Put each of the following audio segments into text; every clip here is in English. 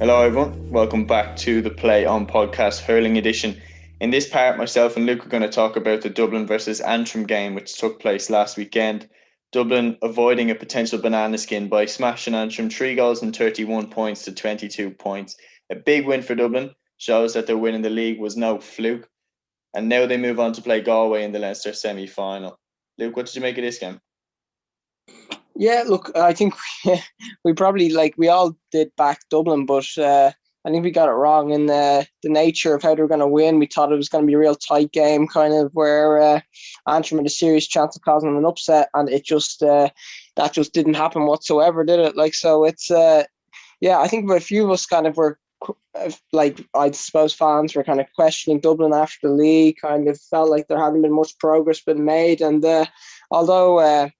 Hello everyone, welcome back to the Play On Podcast Hurling Edition. In this part, myself and Luke are going to talk about the Dublin versus Antrim game which took place last weekend. Dublin avoiding a potential banana skin by smashing Antrim 3 goals and 31 points to 22 points. A big win for Dublin, shows that their win in the league was no fluke. And now they move on to play Galway in the Leinster Semi Final. Luke, what did you make of this game? Yeah, look, I think we probably, we all did back Dublin, but I think we got it wrong in the nature of how they were going to win. We thought it was going to be a real tight game, kind of where Antrim had a serious chance of causing an upset, and it just that just didn't happen whatsoever, did it? I think a few of us kind of were, I suppose fans were kind of questioning Dublin after the league, kind of felt like there hadn't been much progress been made, and although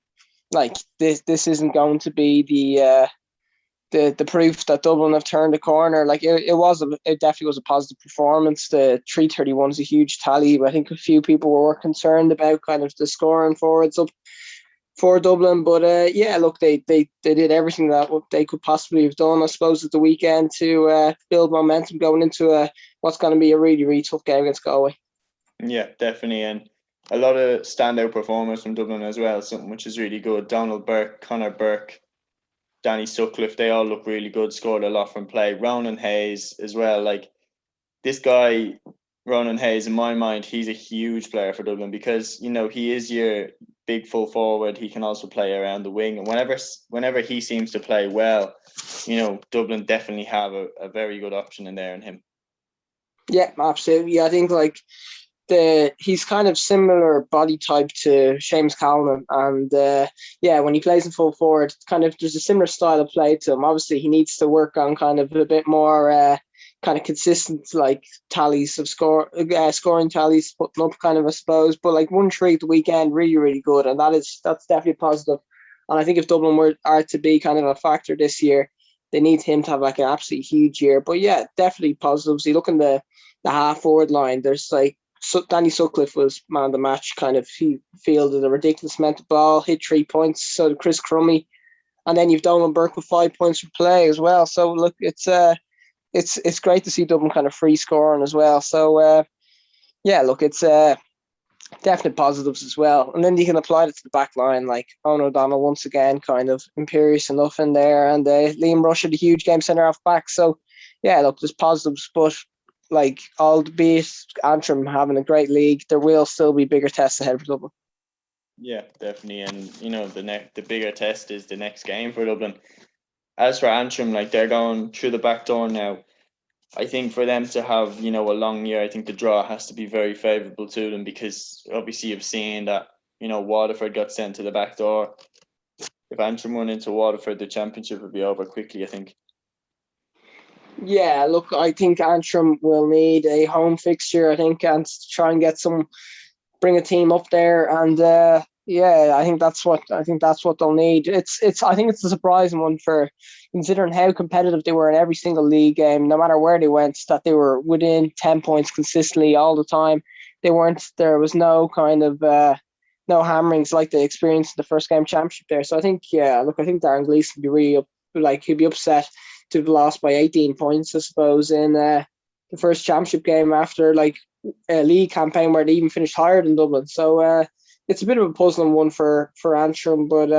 this isn't going to be the proof that Dublin have turned a corner. It definitely was a positive performance. The 3-31 is a huge tally, but I think a few people were concerned about kind of the scoring forwards up for Dublin. But they did everything that they could possibly have done, I suppose, at the weekend to build momentum going into what's going to be a really, really tough game against Galway. Yeah, definitely. And a lot of standout performers from Dublin as well, something which is really good. Donald Burke, Conor Burke, Danny Sutcliffe, they all look really good, scored a lot from play. Ronan Hayes as well. Like, this guy, Ronan Hayes, in my mind, he's a huge player for Dublin because, he is your big full forward. He can also play around the wing. And whenever he seems to play well, Dublin definitely have a very good option in there in him. Yeah, absolutely. I think he's kind of similar body type to Seamus Callan, and when he plays in full forward, kind of there's a similar style of play to him. Obviously, he needs to work on kind of a bit more kind of consistent tallies of scoring tallies, putting up kind of, I suppose. But 1-3 the weekend, really, really good, and that's definitely positive. And I think if Dublin are to be kind of a factor this year, they need him to have an absolutely huge year. But yeah, definitely positives. You look in the half forward line, there's Danny Sutcliffe was man of the match. Kind of, he fielded a ridiculous amount of ball, hit 3 points. So did Chris Crummy, and then you've Donald Burke with 5 points for play as well. So look, it's great to see Dublin kind of free scoring as well. So it's definite positives as well. And then you can apply it to the back line, like Owen O'Donnell once again, kind of imperious enough in there, and Liam Rush had a huge game centre half back. So yeah, look, there's positives, but albeit Antrim having a great league, there will still be bigger tests ahead for Dublin. Yeah, definitely. And, the bigger test is the next game for Dublin. As for Antrim, they're going through the back door now. I think for them to have, a long year, I think the draw has to be very favourable to them because obviously you've seen that, Waterford got sent to the back door. If Antrim run into Waterford, the championship would be over quickly, I think. Yeah, look, I think Antrim will need a home fixture, I think, and try and bring a team up there, and I think that's what they'll need. I think it's a surprising one for considering how competitive they were in every single league game, no matter where they went, that they were within 10 points consistently all the time. There was no kind of no hammerings like they experienced in the first game championship there. So I think, I think Darren Gleeson would be really he'd be upset to have lost by 18 points, I suppose, in the first championship game after a league campaign where they even finished higher than Dublin. So it's a bit of a puzzling one for Antrim, but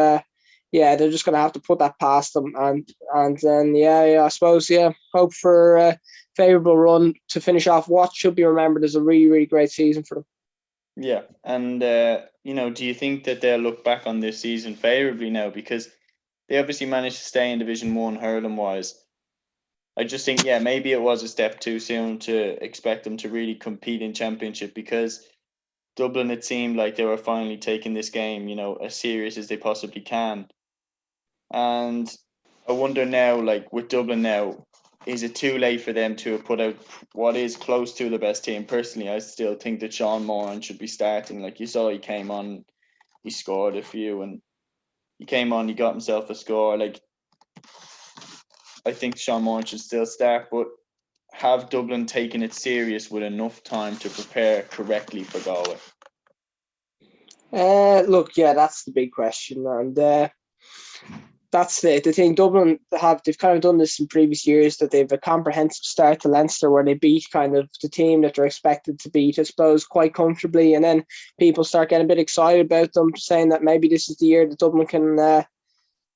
they're just going to have to put that past them, and then I suppose hope for a favourable run to finish off what should be remembered as a really, really great season for them. Yeah, and do you think that they'll look back on this season favourably now, because they obviously managed to stay in Division 1 hurling wise? I just think, maybe it was a step too soon to expect them to really compete in championship, because Dublin, it seemed like they were finally taking this game, as serious as they possibly can. And I wonder now, with Dublin now, is it too late for them to have put out what is close to the best team? Personally, I still think that Sean Moran should be starting. Like you saw, he came on, he scored a few, and he came on, he got himself a score. I think Sean Moran should still start, but have Dublin taken it serious with enough time to prepare correctly for Galway? That's the big question, and that's the thing. Dublin they've kind of done this in previous years, that they've a comprehensive start to Leinster where they beat kind of the team that they're expected to beat, I suppose, quite comfortably, and then people start getting a bit excited about them, saying that maybe this is the year that Dublin can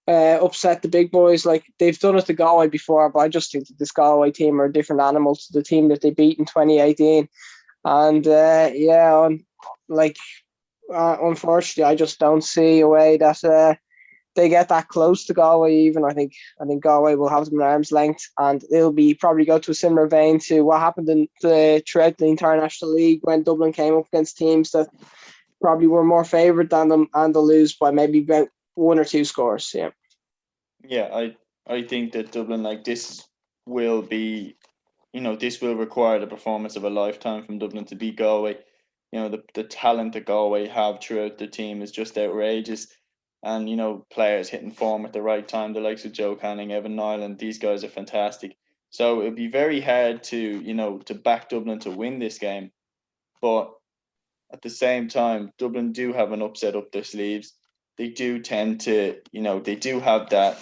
upset the big boys. Like they've done it to Galway before, but I just think that this Galway team are a different animal to the team that they beat in 2018, and like unfortunately, I just don't see a way that they get that close to Galway. Even I think Galway will have them at arm's length, and it'll be probably go to a similar vein to what happened in throughout the International League when Dublin came up against teams that probably were more favoured than them, and they'll lose by maybe about one or two scores. Yeah. Yeah, I think that Dublin, like, this will be, this will require the performance of a lifetime from Dublin to beat Galway. The talent that Galway have throughout the team is just outrageous. And, players hitting form at the right time, the likes of Joe Canning, Evan Nyland, these guys are fantastic. So it'd be very hard to back Dublin to win this game. But at the same time, Dublin do have an upset up their sleeves. They do tend to, they do have that,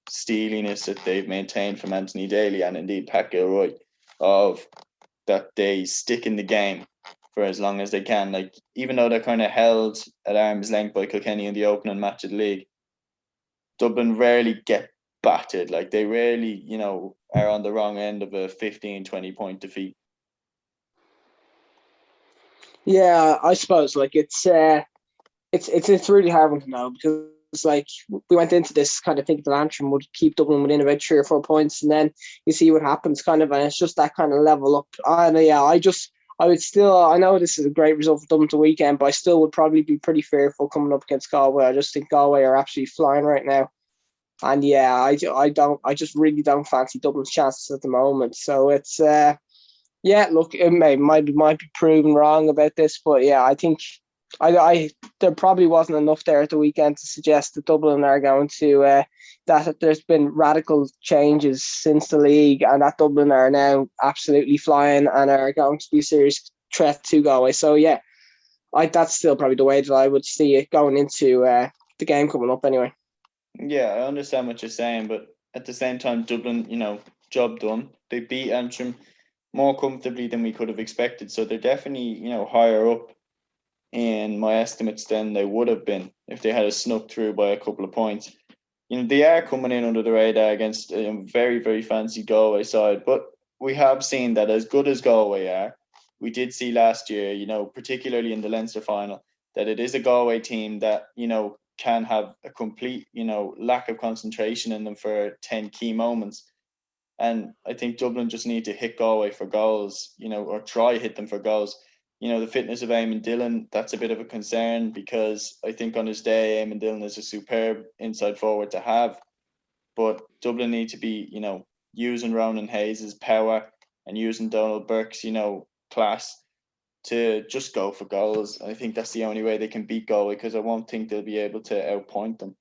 steeliness that they've maintained from Anthony Daly and indeed Pat Gilroy, of that they stick in the game for as long as they can. Like, even though they're kind of held at arm's length by Kilkenny in the opening match of the league, Dublin rarely get battered. Like, they rarely, are on the wrong end of a 15, 20 point defeat. Yeah, I suppose like it's really hard one to know, because like we went into this kind of thinking that Antrim would keep Dublin within about 3 or 4 points, and then you see what happens, kind of, and it's just that kind of level up. And yeah, I would still, I know this is a great result for Dublin the weekend, but I still would probably be pretty fearful coming up against Galway. I just think Galway are absolutely flying right now. And yeah, I just really don't fancy Dublin's chances at the moment. So it's yeah, look, it might be proven wrong about this, but yeah, I think I there probably wasn't enough there at the weekend to suggest that Dublin are going to that there's been radical changes since the league, and that Dublin are now absolutely flying and are going to be a serious threat to Galway. So yeah, that's still probably the way that I would see it going into the game coming up anyway. Yeah, I understand what you're saying, but at the same time, Dublin, job done. They beat Antrim more comfortably than we could have expected. So they're definitely, higher up in my estimates than they would have been if they had snuck through by a couple of points. They are coming in under the radar against a very, very fancy Galway side, but we have seen that as good as Galway are, we did see last year, particularly in the Leinster final, that it is a Galway team that, can have a complete, lack of concentration in them for 10 key moments. And I think Dublin just need to hit Galway for goals, or try hit them for goals. The fitness of Eamon Dillon, that's a bit of a concern, because I think on his day, Eamon Dillon is a superb inside forward to have. But Dublin need to be, using Ronan Hayes' power and using Donald Burke's, class to just go for goals. I think that's the only way they can beat Galway, because I won't think they'll be able to outpoint them.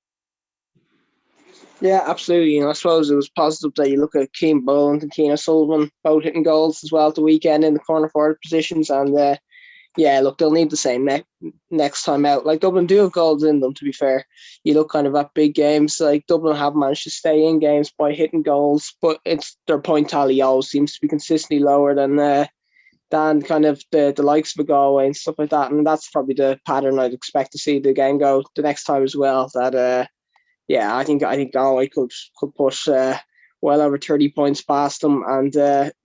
Yeah, absolutely. And I suppose it was positive that you look at Keane Boland and Keane O'Sullivan both hitting goals as well at the weekend in the corner forward positions. And yeah, look, they'll need the same next time out. Like, Dublin do have goals in them, to be fair. You look kind of at big games, like Dublin have managed to stay in games by hitting goals, but it's their point tally always seems to be consistently lower than kind of the likes of Galway and stuff like that. And that's probably the pattern I'd expect to see the game go the next time as well. That yeah, I think Galway could push well over 30 points past them, and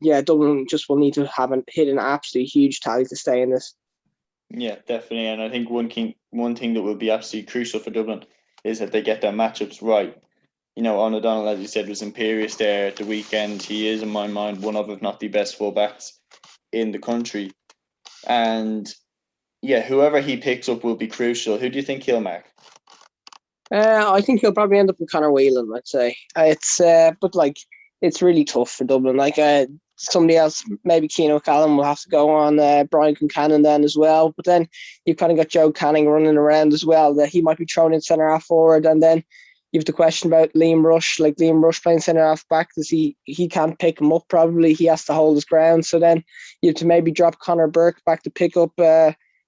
yeah, Dublin just will need to hit an absolutely huge tally to stay in this. Yeah, definitely. And I think one thing that will be absolutely crucial for Dublin is that they get their matchups right. On O'Donnell, as you said, was imperious there at the weekend. He is, in my mind, one of, if not the best fullbacks in the country. And yeah, whoever he picks up will be crucial. Who do you think he'll mark? I think he'll probably end up with Conor Whelan, I'd say. But like, it's really tough for Dublin. Like, somebody else, maybe Keane O'Callaghan will have to go on Brian Concannon then as well. But then you've kind of got Joe Canning running around as well, that he might be thrown in centre half forward. And then you've the question about Liam Rush, like Liam Rush playing centre half back, does he can't pick him up probably. He has to hold his ground. So then you have to maybe drop Conor Burke back to pick up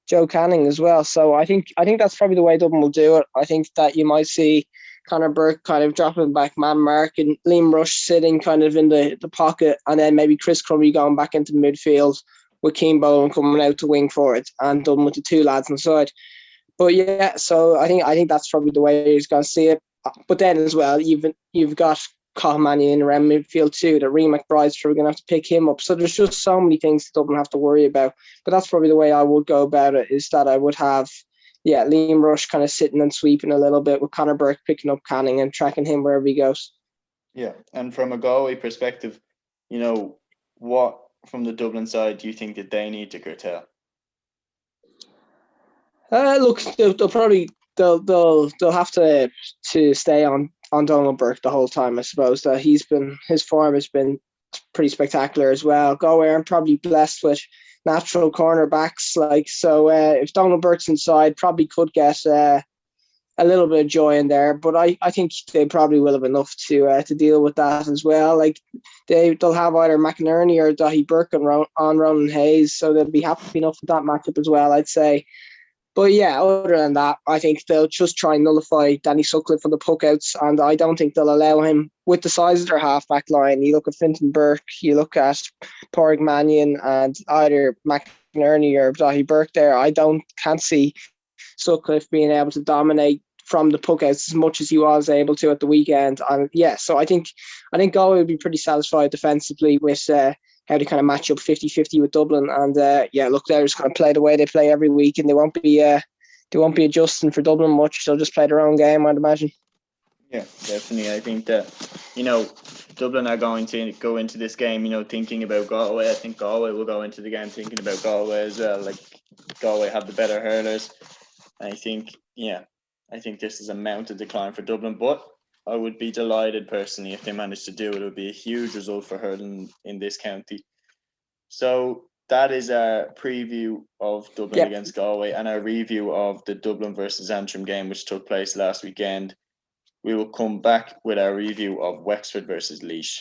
Joe Canning as well. So I think that's probably the way Dublin will do it. I think that you might see Connor Burke kind of dropping back man mark, and Liam Rush sitting kind of in the pocket, and then maybe Chris Crummy going back into midfield with Keane Bowen coming out to wing for it, and Dublin with the two lads inside. But yeah, so I think that's probably the way he's going to see it. But then as well, you've got Cathal Mannion around midfield too. That Ree McBride's probably going to have to pick him up. So there's just so many things that Dublin have to worry about. But that's probably the way I would go about it. Is that I would have, Liam Rush kind of sitting and sweeping a little bit with Connor Burke picking up Canning and tracking him wherever he goes. Yeah, and from a Galway perspective, what from the Dublin side do you think that they need to curtail? Look, they'll have to stay on Donald Burke the whole time. I suppose that his form has been pretty spectacular as well. Galway aren't probably blessed with natural cornerbacks, if Donald Burke's inside, probably could get a little bit of joy in there. But I think they probably will have enough to deal with that as well. Like they'll have either McInerney or Dahi Burke on Ronan Hayes, so they'll be happy enough with that matchup as well, I'd say. But yeah, other than that, I think they'll just try and nullify Danny Sutcliffe from the puckouts, and I don't think they'll allow him with the size of their half-back line. You look at Fintan Burke, you look at Pádraig Mannion, and either McInerney or Dahi Burke there. Can't see Sutcliffe being able to dominate from the puckouts as much as he was able to at the weekend. And yeah, so I think Galway would be pretty satisfied defensively with how they kind of match up 50-50 with Dublin. And look, they're just going to play the way they play every week, and they won't be adjusting for Dublin much. They'll just play their own game, I'd imagine. Yeah, definitely. I think that, Dublin are going to go into this game, thinking about Galway. I think Galway will go into the game thinking about Galway as well. Like, Galway have the better hurlers. I think this is a mounted decline for Dublin, but I would be delighted personally if they managed to do it. It would be a huge result for hurling in this county. So that is our preview of Dublin against Galway and our review of the Dublin versus Antrim game, which took place last weekend. We will come back with our review of Wexford versus Laois.